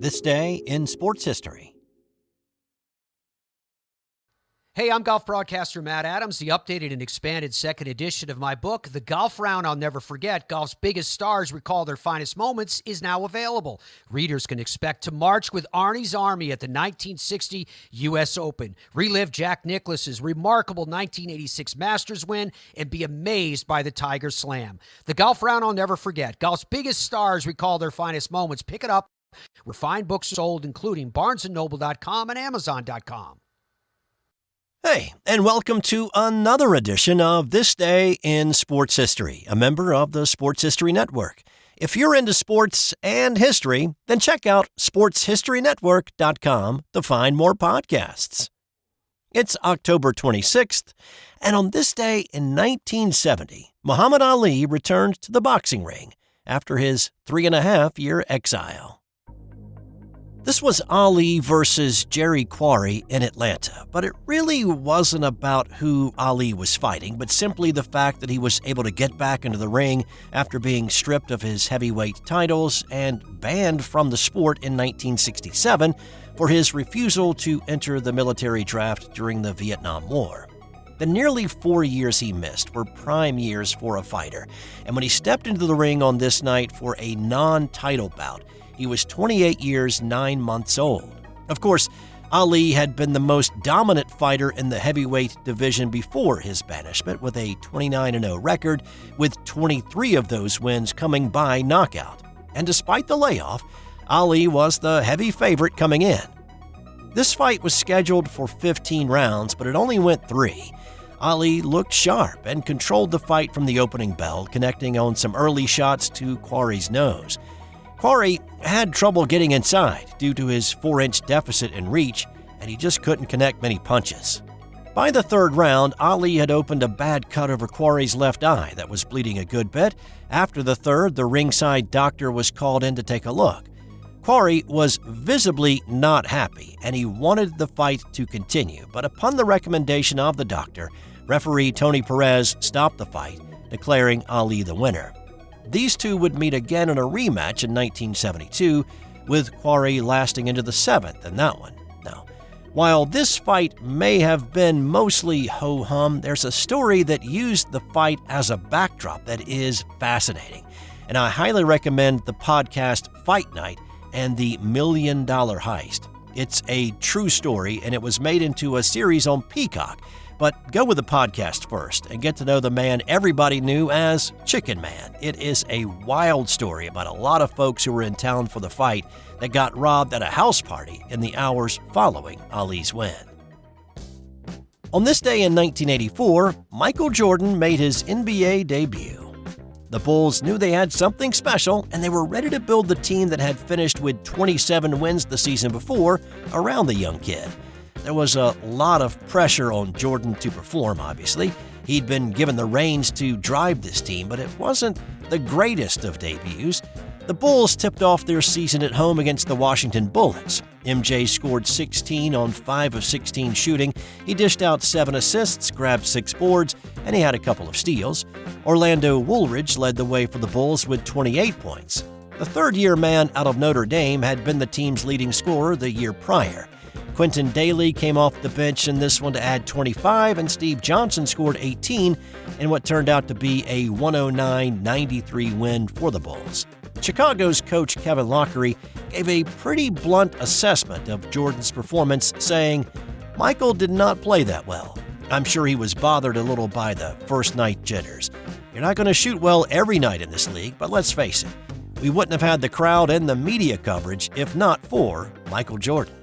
This day in sports history. Hey, I'm golf broadcaster Matt Adams. The updated and expanded second edition of my book, The Golf Round I'll Never Forget, Golf's Biggest Stars Recall Their Finest Moments, is now available. Readers can expect to march with Arnie's Army at the 1960 U.S. Open, relive Jack Nicklaus's remarkable 1986 Masters win, and be amazed by the Tiger Slam. The Golf Round I'll Never Forget, Golf's Biggest Stars Recall Their Finest Moments. Pick it up where fine books are sold, including BarnesandNoble.com and Amazon.com. Hey, and welcome to another edition of This Day in Sports History, a member of the Sports History Network. If you're into sports and history, then check out sportshistorynetwork.com to find more podcasts. It's October 26th, and on this day in 1970, Muhammad Ali returned to the boxing ring after his 3.5-year exile. This was Ali versus Jerry Quarry in Atlanta, but it really wasn't about who Ali was fighting, but simply the fact that he was able to get back into the ring after being stripped of his heavyweight titles and banned from the sport in 1967 for his refusal to enter the military draft during the Vietnam War. The nearly 4 years he missed were prime years for a fighter, and when he stepped into the ring on this night for a non-title bout, he was 28 years, 9 months old. Of course, Ali had been the most dominant fighter in the heavyweight division before his banishment, with a 29-0 record, with 23 of those wins coming by knockout. And despite the layoff, Ali was the heavy favorite coming in. This fight was scheduled for 15 rounds, but it only went 3. Ali looked sharp and controlled the fight from the opening bell, connecting on some early shots to Quarry's nose. Quarry had trouble getting inside due to his 4-inch deficit in reach, and he just couldn't connect many punches. By the third round, Ali had opened a bad cut over Quarry's left eye that was bleeding a good bit. After the third, the ringside doctor was called in to take a look. Quarry was visibly not happy, and he wanted the fight to continue, but upon the recommendation of the doctor, referee Tony Perez stopped the fight, declaring Ali the winner. These two would meet again in a rematch in 1972, with Quarry lasting into the 7th in that one. Now, while this fight may have been mostly ho-hum, there's a story that used the fight as a backdrop that is fascinating, and I highly recommend the podcast Fight Night and the $1 Million Heist. It's a true story, and it was made into a series on Peacock. But go with the podcast first and get to know the man everybody knew as Chicken Man. It is a wild story about a lot of folks who were in town for the fight that got robbed at a house party in the hours following Ali's win. On this day in 1984, Michael Jordan made his NBA debut. The Bulls knew they had something special, and they were ready to build the team that had finished with 27 wins the season before around the young kid. There was a lot of pressure on Jordan to perform, obviously. He'd been given the reins to drive this team, but it wasn't the greatest of debuts. The Bulls tipped off their season at home against the Washington Bullets. MJ scored 16 on 5 of 16 shooting. He dished out 7 assists, grabbed 6 boards, and he had a couple of steals. Orlando Woolridge led the way for the Bulls with 28 points. The third-year man out of Notre Dame had been the team's leading scorer the year prior. Quentin Daly came off the bench in this one to add 25, and Steve Johnson scored 18 in what turned out to be a 109-93 win for the Bulls. Chicago's coach Kevin Lockery gave a pretty blunt assessment of Jordan's performance, saying, "Michael did not play that well. I'm sure he was bothered a little by the first night jitters. You're not going to shoot well every night in this league, but let's face it, we wouldn't have had the crowd and the media coverage if not for Michael Jordan."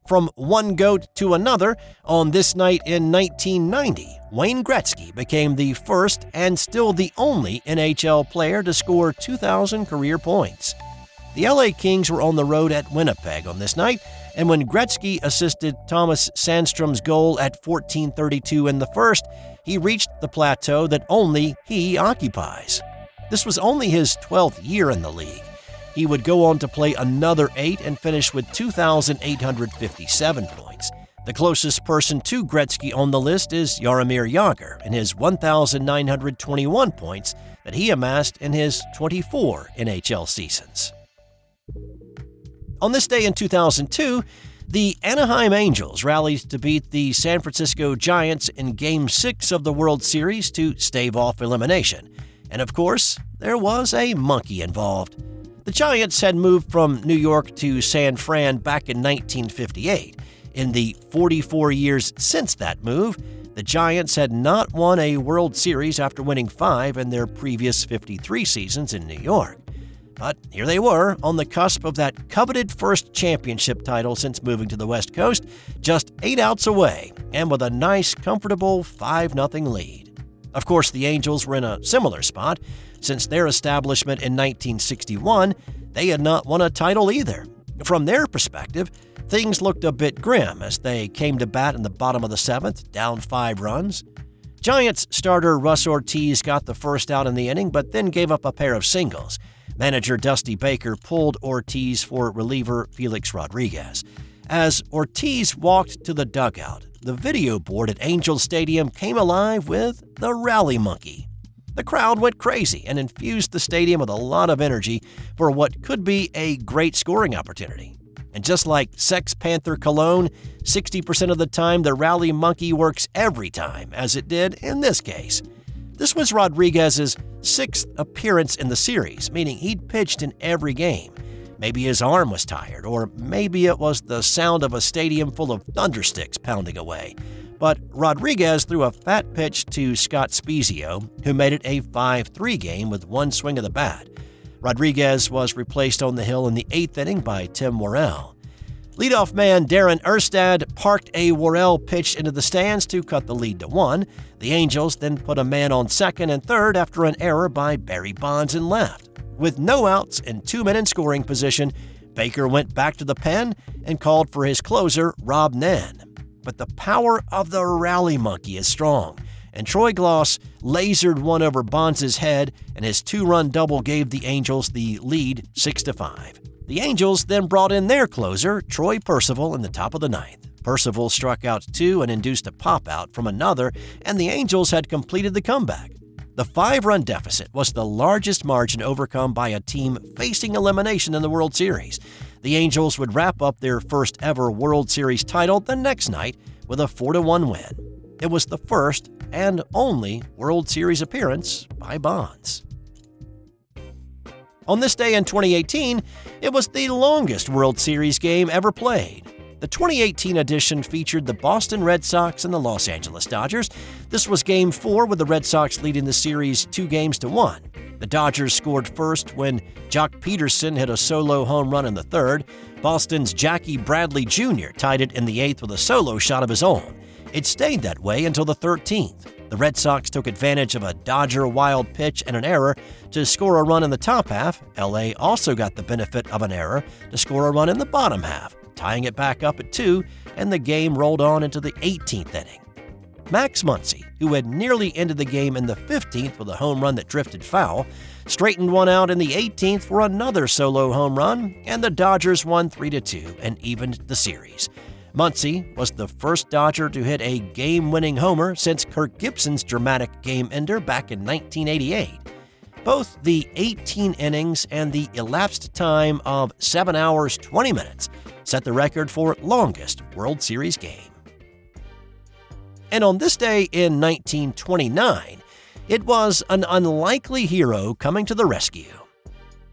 From one GOAT to another, on this night in 1990, Wayne Gretzky became the first and still the only NHL player to score 2,000 career points. The LA Kings were on the road at Winnipeg on this night, and when Gretzky assisted Thomas Sandstrom's goal at 14:32 in the first, he reached the plateau that only he occupies. This was only his 12th year in the league. He would go on to play another 8 and finish with 2,857 points. The closest person to Gretzky on the list is Jaromir Jagr and his 1,921 points that he amassed in his 24 NHL seasons. On this day in 2002, the Anaheim Angels rallied to beat the San Francisco Giants in Game 6 of the World Series to stave off elimination. And of course, there was a monkey involved. The Giants had moved from New York to San Fran back in 1958. In the 44 years since that move, the Giants had not won a World Series after winning 5 in their previous 53 seasons in New York. But here they were, on the cusp of that coveted first championship title since moving to the West Coast, just 8 outs away, and with a nice, comfortable 5-0 lead. Of course, the Angels were in a similar spot. Since their establishment in 1961, they had not won a title either. From their perspective, things looked a bit grim as they came to bat in the bottom of the 7th, down 5 runs. Giants starter Russ Ortiz got the first out in the inning, but then gave up a pair of singles. Manager Dusty Baker pulled Ortiz for reliever Felix Rodriguez. As Ortiz walked to the dugout, the video board at Angel Stadium came alive with the Rally Monkey. The crowd went crazy and infused the stadium with a lot of energy for what could be a great scoring opportunity. And just like Sex Panther cologne, 60% of the time the Rally Monkey works every time, as it did in this case. This was Rodriguez's 6th appearance in the series, meaning he'd pitched in every game. Maybe his arm was tired, or maybe it was the sound of a stadium full of thundersticks pounding away. But Rodriguez threw a fat pitch to Scott Spezio, who made it a 5-3 game with one swing of the bat. Rodriguez was replaced on the hill in the 8th inning by Tim Worrell. Leadoff man Darren Erstad parked a Worrell pitch into the stands to cut the lead to 1. The Angels then put a man on second and third after an error by Barry Bonds in left. With no outs and 2 men in scoring position, Baker went back to the pen and called for his closer, Rob Nen. But the power of the Rally Monkey is strong, and Troy Gloss lasered one over Bonds' head, and his 2-run double gave the Angels the lead 6-5. The Angels then brought in their closer, Troy Percival, in the top of the 9th. Percival struck out 2 and induced a pop-out from another, and the Angels had completed the comeback. The 5-run deficit was the largest margin overcome by a team facing elimination in the World Series. The Angels would wrap up their first ever World Series title the next night with a 4-1 win. It was the first and only World Series appearance by Bonds. On this day in 2018, it was the longest World Series game ever played. The 2018 edition featured the Boston Red Sox and the Los Angeles Dodgers. This was Game 4, with the Red Sox leading the series 2-1. The Dodgers scored first when Jock Peterson hit a solo home run in the 3rd. Boston's Jackie Bradley Jr. tied it in the 8th with a solo shot of his own. It stayed that way until the 13th. The Red Sox took advantage of a Dodger wild pitch and an error to score a run in the top half. LA also got the benefit of an error to score a run in the bottom half, tying it back up at 2, and the game rolled on into the 18th inning. Max Muncy, who had nearly ended the game in the 15th with a home run that drifted foul, straightened one out in the 18th for another solo home run, and the Dodgers won 3-2 and evened the series. Muncy was the first Dodger to hit a game-winning homer since Kirk Gibson's dramatic game-ender back in 1988. Both the 18 innings and the elapsed time of 7 hours 20 minutes set the record for longest World Series game. And on this day in 1929, it was an unlikely hero coming to the rescue.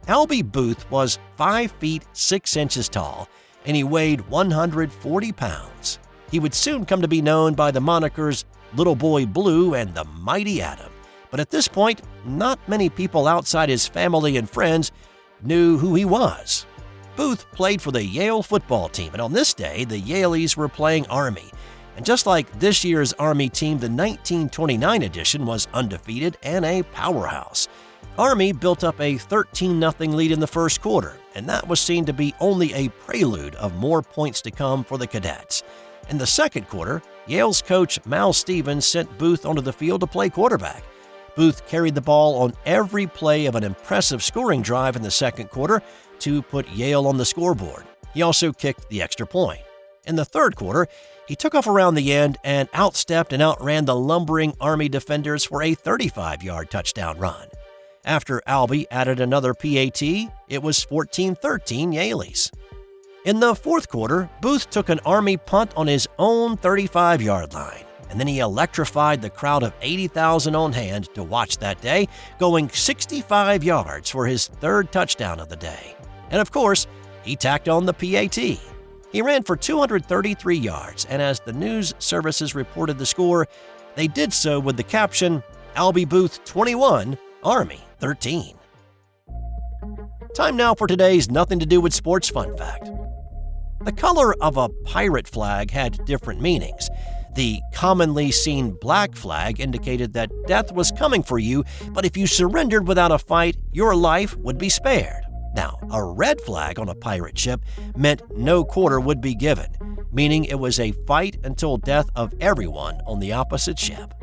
Albie Booth was 5 feet 6 inches tall, and he weighed 140 pounds. He would soon come to be known by the monikers Little Boy Blue and the Mighty Atom. But at this point, not many people outside his family and friends knew who he was. Booth played for the Yale football team, and on this day, the Yalies were playing Army. And just like this year's Army team, the 1929 edition was undefeated and a powerhouse. Army built up a 13-0 lead in the first quarter, and that was seen to be only a prelude of more points to come for the Cadets. In the second quarter, Yale's coach Mal Stevens sent Booth onto the field to play quarterback. Booth carried the ball on every play of an impressive scoring drive in the second quarter to put Yale on the scoreboard. He also kicked the extra point. In the third quarter, he took off around the end and outstepped and outran the lumbering Army defenders for a 35-yard touchdown run. After Albie added another PAT, it was 14-13 Yalies. In the fourth quarter, Booth took an Army punt on his own 35-yard line, and then he electrified the crowd of 80,000 on hand to watch that day, going 65 yards for his third touchdown of the day. And of course, he tacked on the PAT. He ran for 233 yards, and as the news services reported the score, they did so with the caption, Albie Booth 21, Army 13. Time now for today's Nothing to Do with Sports fun fact. The color of a pirate flag had different meanings. The commonly seen black flag indicated that death was coming for you, but if you surrendered without a fight, your life would be spared. Now, a red flag on a pirate ship meant no quarter would be given, meaning it was a fight until death of everyone on the opposite ship.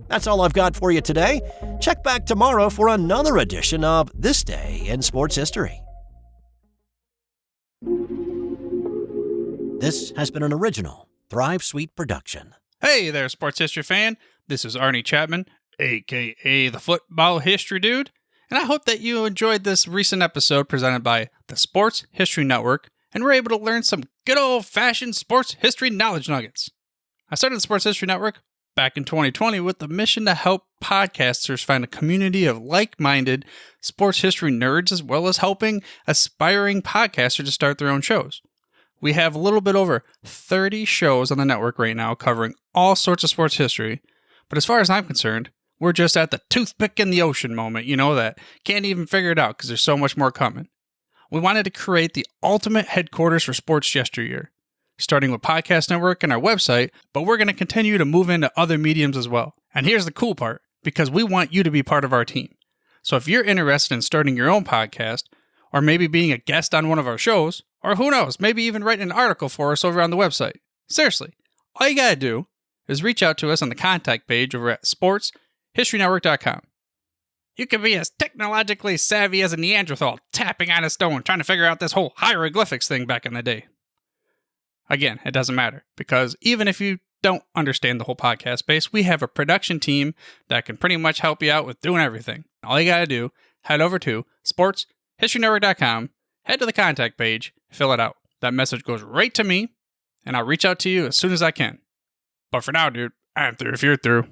That's all I've got for you today. Check back tomorrow for another edition of This Day in Sports History. This has been an original Thrive Suite production. Hey there, sports history fan. This is Arnie Chapman, a.k.a. the Football History Dude, and I hope that you enjoyed this recent episode presented by the Sports History Network and were able to learn some good old-fashioned sports history knowledge nuggets. I started the Sports History Network back in 2020 with the mission to help podcasters find a community of like-minded sports history nerds, as well as helping aspiring podcasters to start their own shows. We have a little bit over 30 shows on the network right now covering all sorts of sports history, but as far as I'm concerned, we're just at the toothpick in the ocean moment, that can't even figure it out because there's so much more coming. We wanted to create the ultimate headquarters for sports yesteryear, starting with Podcast Network and our website, but we're going to continue to move into other mediums as well. And here's the cool part, because we want you to be part of our team. So if you're interested in starting your own podcast, or maybe being a guest on one of our shows, or who knows, maybe even writing an article for us over on the website. Seriously, all you gotta do is reach out to us on the contact page over at sportshistorynetwork.com. You can be as technologically savvy as a Neanderthal tapping on a stone trying to figure out this whole hieroglyphics thing back in the day. Again, it doesn't matter, because even if you don't understand the whole podcast space, we have a production team that can pretty much help you out with doing everything. All you gotta do, head over to sportshistorynetwork.com, head to the contact page, fill it out. That message goes right to me, and I'll reach out to you as soon as I can. But for now, dude, I'm through if you're through.